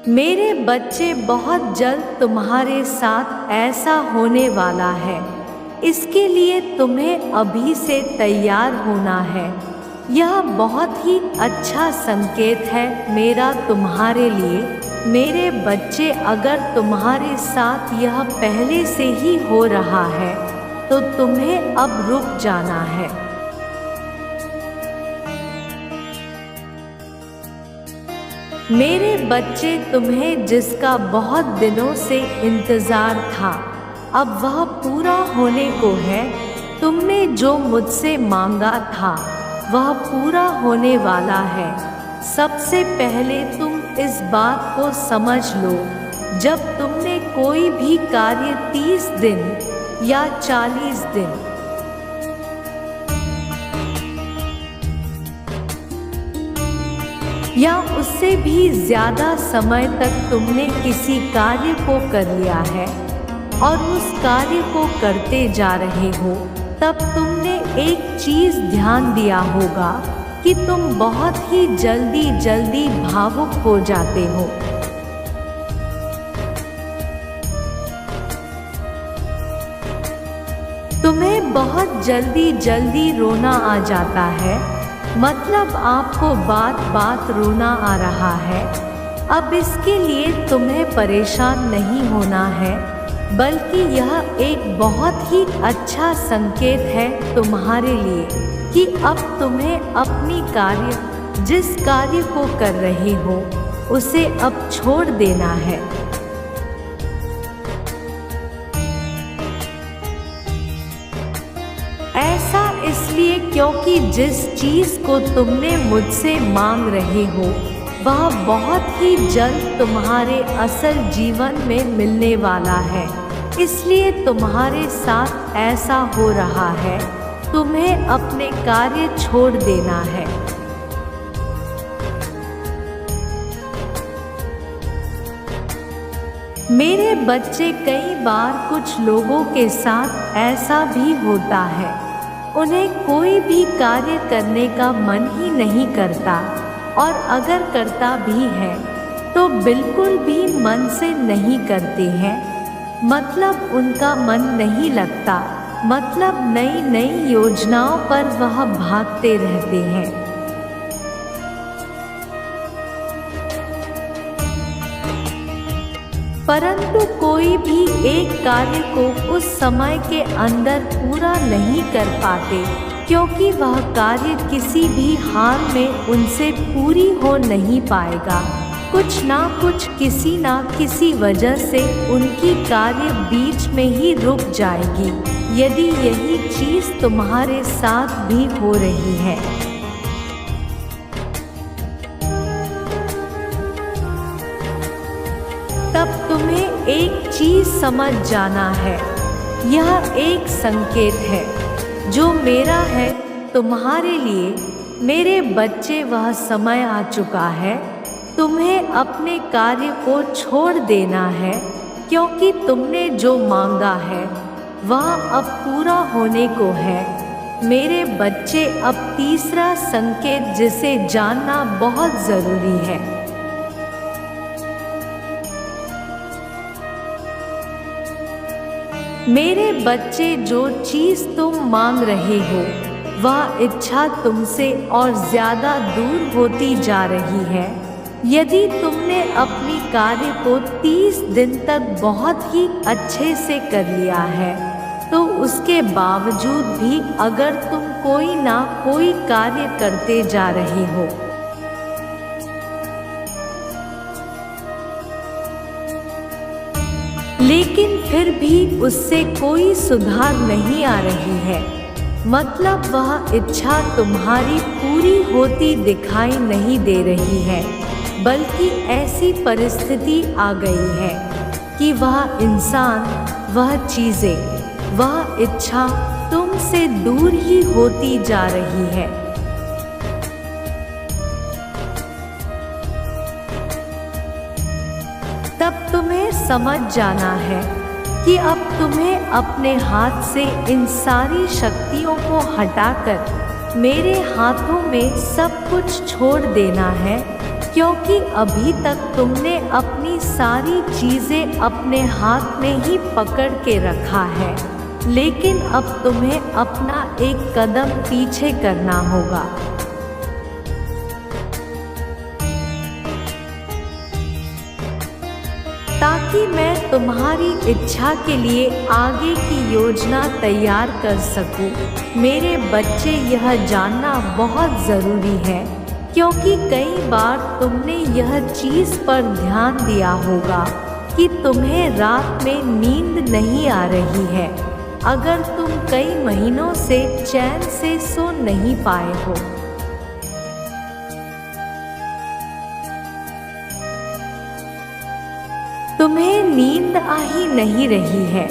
मेरे बच्चे, बहुत जल्द तुम्हारे साथ ऐसा होने वाला है। इसके लिए तुम्हें अभी से तैयार होना है। यह बहुत ही अच्छा संकेत है मेरा तुम्हारे लिए। मेरे बच्चे, अगर तुम्हारे साथ यह पहले से ही हो रहा है तो तुम्हें अब रुक जाना है। मेरे बच्चे, तुम्हें जिसका बहुत दिनों से इंतज़ार था अब वह पूरा होने को है। तुमने जो मुझसे मांगा था वह पूरा होने वाला है। सबसे पहले तुम इस बात को समझ लो, जब तुमने कोई भी कार्य 30 दिन या 40 दिन या उससे भी ज़्यादा समय तक तुमने किसी कार्य को कर लिया है और उस कार्य को करते जा रहे हो, तब तुमने एक चीज़ ध्यान दिया होगा कि तुम बहुत ही जल्दी भावुक हो जाते हो। तुम्हें बहुत जल्दी रोना आ जाता है, मतलब आपको बात रोना आ रहा है। अब इसके लिए तुम्हें परेशान नहीं होना है, बल्कि यह एक बहुत ही अच्छा संकेत है तुम्हारे लिए कि अब तुम्हें अपनी जिस कार्य को कर रहे हो उसे अब छोड़ देना है। ऐसा इसलिए क्योंकि जिस चीज़ को तुमने मुझसे मांग रहे हो वह बहुत ही जल्द तुम्हारे असल जीवन में मिलने वाला है। इसलिए तुम्हारे साथ ऐसा हो रहा है, तुम्हें अपने कार्य छोड़ देना है। मेरे बच्चे, कई बार कुछ लोगों के साथ ऐसा भी होता है, उन्हें कोई भी कार्य करने का मन ही नहीं करता, और अगर करता भी है तो बिल्कुल भी मन से नहीं करते हैं। मतलब उनका मन नहीं लगता, मतलब नई योजनाओं पर वह भागते रहते हैं। परंतु कोई भी एक कार्य को उस समय के अंदर पूरा नहीं कर पाते, क्योंकि वह कार्य किसी भी हाल में उनसे पूरी हो नहीं पाएगा। कुछ ना कुछ, किसी ना किसी वजह से उनकी कार्य बीच में ही रुक जाएगी। यदि यही चीज़ तुम्हारे साथ भी हो रही है, तब तुम्हें एक चीज़ समझ जाना है। यह एक संकेत है जो मेरा है तुम्हारे लिए। मेरे बच्चे, वह समय आ चुका है, तुम्हें अपने कार्य को छोड़ देना है, क्योंकि तुमने जो मांगा है वह अब पूरा होने को है। मेरे बच्चे, अब तीसरा संकेत जिसे जानना बहुत ज़रूरी है। मेरे बच्चे, जो चीज़ तुम मांग रहे हो वह इच्छा तुमसे और ज़्यादा दूर होती जा रही है। यदि तुमने अपनी कार्य को 30 दिन तक बहुत ही अच्छे से कर लिया है, तो उसके बावजूद भी अगर तुम कोई ना कोई कार्य करते जा रहे हो, लेकिन फिर भी उससे कोई सुधार नहीं आ रही है, मतलब वह इच्छा तुम्हारी पूरी होती दिखाई नहीं दे रही है, बल्कि ऐसी परिस्थिति आ गई है कि वह इंसान, वह चीज़ें, वह इच्छा तुमसे दूर ही होती जा रही है। तब तुम्हें समझ जाना है कि अब तुम्हें अपने हाथ से इन सारी शक्तियों को हटाकर मेरे हाथों में सब कुछ छोड़ देना है, क्योंकि अभी तक तुमने अपनी सारी चीजें अपने हाथ में ही पकड़ के रखा है, लेकिन अब तुम्हें अपना एक कदम पीछे करना होगा। ताकि मैं तुम्हारी इच्छा के लिए आगे की योजना तैयार कर सकूं। मेरे बच्चे, यह जानना बहुत ज़रूरी है, क्योंकि कई बार तुमने यह चीज़ पर ध्यान दिया होगा कि तुम्हें रात में नींद नहीं आ रही है, अगर तुम कई महीनों से चैन से सो नहीं पाए हो। तुम्हें नींद आ ही नहीं रही है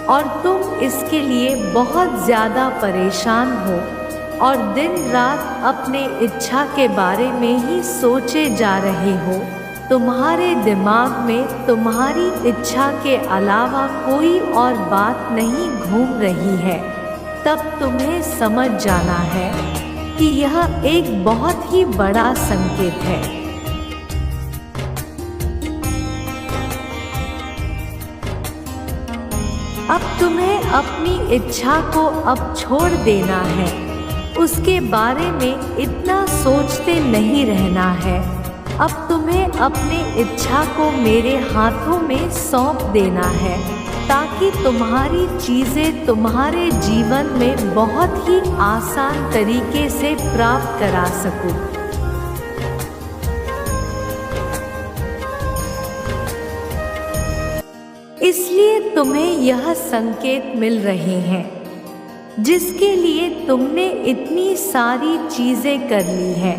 और तुम इसके लिए बहुत ज़्यादा परेशान हो और दिन रात अपने इच्छा के बारे में ही सोचे जा रहे हो। तुम्हारे दिमाग में तुम्हारी इच्छा के अलावा कोई और बात नहीं घूम रही है। तब तुम्हें समझ जाना है कि यह एक बहुत ही बड़ा संकेत है। अब तुम्हें अपनी इच्छा को अब छोड़ देना है, उसके बारे में इतना सोचते नहीं रहना है। अब तुम्हें अपनी इच्छा को मेरे हाथों में सौंप देना है, ताकि तुम्हारी चीज़ें तुम्हारे जीवन में बहुत ही आसान तरीके से प्राप्त करा सकूं। इसलिए तुम्हें यह संकेत मिल रहे हैं, जिसके लिए तुमने इतनी सारी चीज़ें कर ली है।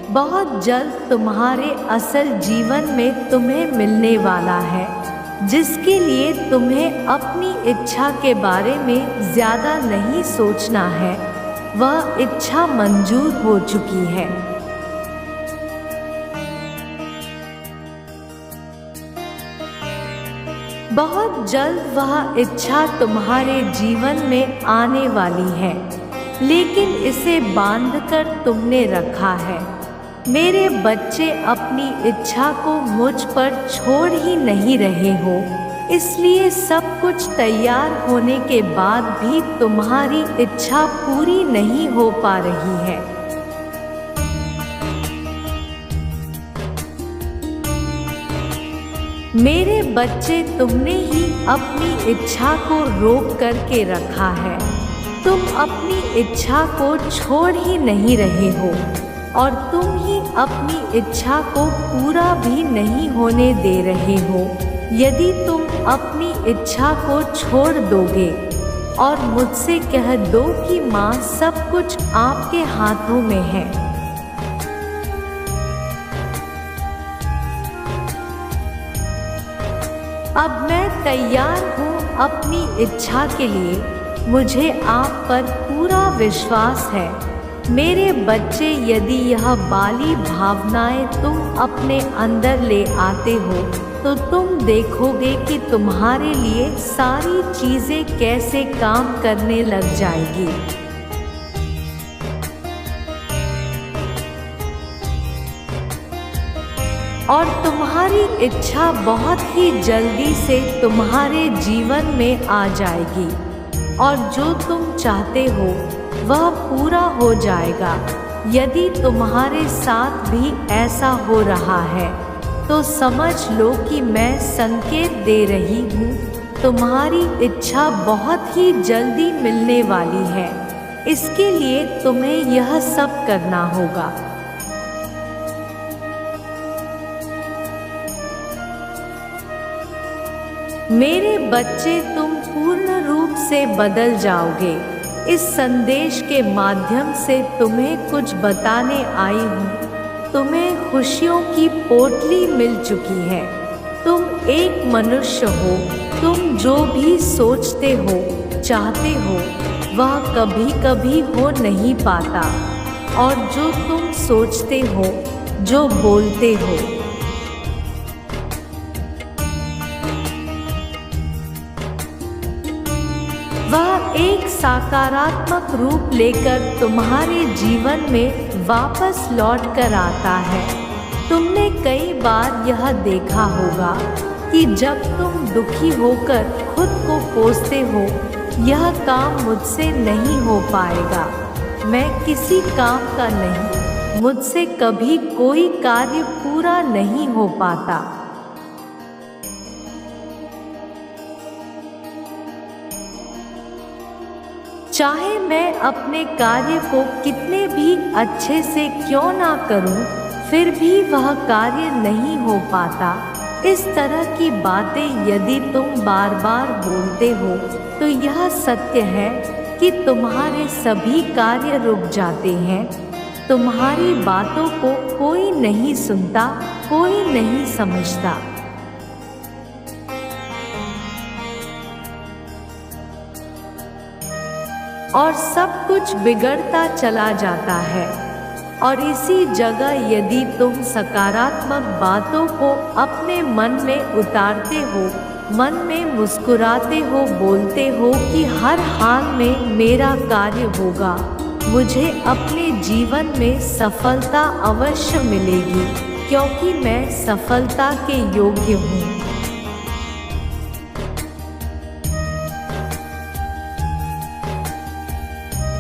बहुत जल्द तुम्हारे असल जीवन में तुम्हें मिलने वाला है, जिसके लिए तुम्हें अपनी इच्छा के बारे में ज़्यादा नहीं सोचना है। वह इच्छा मंजूर हो चुकी है। बहुत जल्द वह इच्छा तुम्हारे जीवन में आने वाली है, लेकिन इसे बांधकर तुमने रखा है। मेरे बच्चे, अपनी इच्छा को मुझ पर छोड़ ही नहीं रहे हो, इसलिए सब कुछ तैयार होने के बाद भी तुम्हारी इच्छा पूरी नहीं हो पा रही है। मेरे बच्चे, तुमने ही अपनी इच्छा को रोक करके रखा है। तुम अपनी इच्छा को छोड़ ही नहीं रहे हो और तुम ही अपनी इच्छा को पूरा भी नहीं होने दे रहे हो। यदि तुम अपनी इच्छा को छोड़ दोगे और मुझसे कह दो कि माँ, सब कुछ आपके हाथों में है, अब मैं तैयार हूँ अपनी इच्छा के लिए, मुझे आप पर पूरा विश्वास है। मेरे बच्चे, यदि यह बाली भावनाएं तुम अपने अंदर ले आते हो, तो तुम देखोगे कि तुम्हारे लिए सारी चीज़ें कैसे काम करने लग जाएगी। और तुम्हारी इच्छा बहुत ही जल्दी से तुम्हारे जीवन में आ जाएगी और जो तुम चाहते हो वह पूरा हो जाएगा। यदि तुम्हारे साथ भी ऐसा हो रहा है तो समझ लो कि मैं संकेत दे रही हूँ, तुम्हारी इच्छा बहुत ही जल्दी मिलने वाली है। इसके लिए तुम्हें यह सब करना होगा। मेरे बच्चे, तुम पूर्ण रूप से बदल जाओगे। इस संदेश के माध्यम से तुम्हें कुछ बताने आई हूँ। तुम्हें खुशियों की पोटली मिल चुकी है। तुम एक मनुष्य हो। तुम जो भी सोचते हो, चाहते हो, वह कभी कभी हो नहीं पाता, और जो तुम सोचते हो, जो बोलते हो, वह एक सकारात्मक रूप लेकर तुम्हारे जीवन में वापस लौट कर आता है। तुमने कई बार यह देखा होगा कि जब तुम दुखी होकर खुद को कोसते हो, यह काम मुझसे नहीं हो पाएगा, मैं किसी काम का नहीं, मुझसे कभी कोई कार्य पूरा नहीं हो पाता। चाहे मैं अपने कार्य को कितने भी अच्छे से क्यों ना करूं, फिर भी वह कार्य नहीं हो पाता। इस तरह की बातें यदि तुम बार बार बोलते हो तो यह सत्य है कि तुम्हारे सभी कार्य रुक जाते हैं। तुम्हारी बातों को कोई नहीं सुनता, कोई नहीं समझता। और सब कुछ बिगड़ता चला जाता है। और इसी जगह यदि तुम सकारात्मक बातों को अपने मन में उतारते हो, मन में मुस्कुराते हो, बोलते हो कि हर हाल में मेरा कार्य होगा, मुझे अपने जीवन में सफलता अवश्य मिलेगी, क्योंकि मैं सफलता के योग्य हूँ।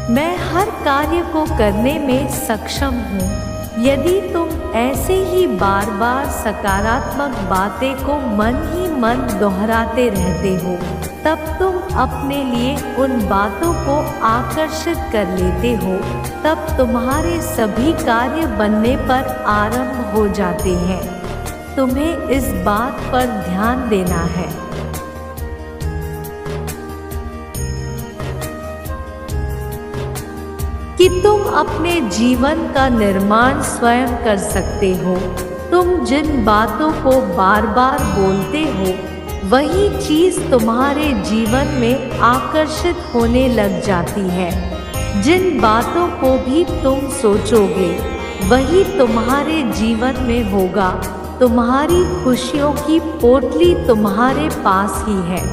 मैं हर कार्य को करने में सक्षम हूँ। यदि तुम ऐसे ही बार बार सकारात्मक बातें को मन ही मन दोहराते रहते हो, तब तुम अपने लिए उन बातों को आकर्षित कर लेते हो। तब तुम्हारे सभी कार्य बनने पर आरंभ हो जाते हैं। तुम्हें इस बात पर ध्यान देना है कि तुम अपने जीवन का निर्माण स्वयं कर सकते हो। तुम जिन बातों को बार बार बोलते हो, वही चीज़ तुम्हारे जीवन में आकर्षित होने लग जाती है। जिन बातों को भी तुम सोचोगे, वही तुम्हारे जीवन में होगा। तुम्हारी खुशियों की पोटली तुम्हारे पास ही है।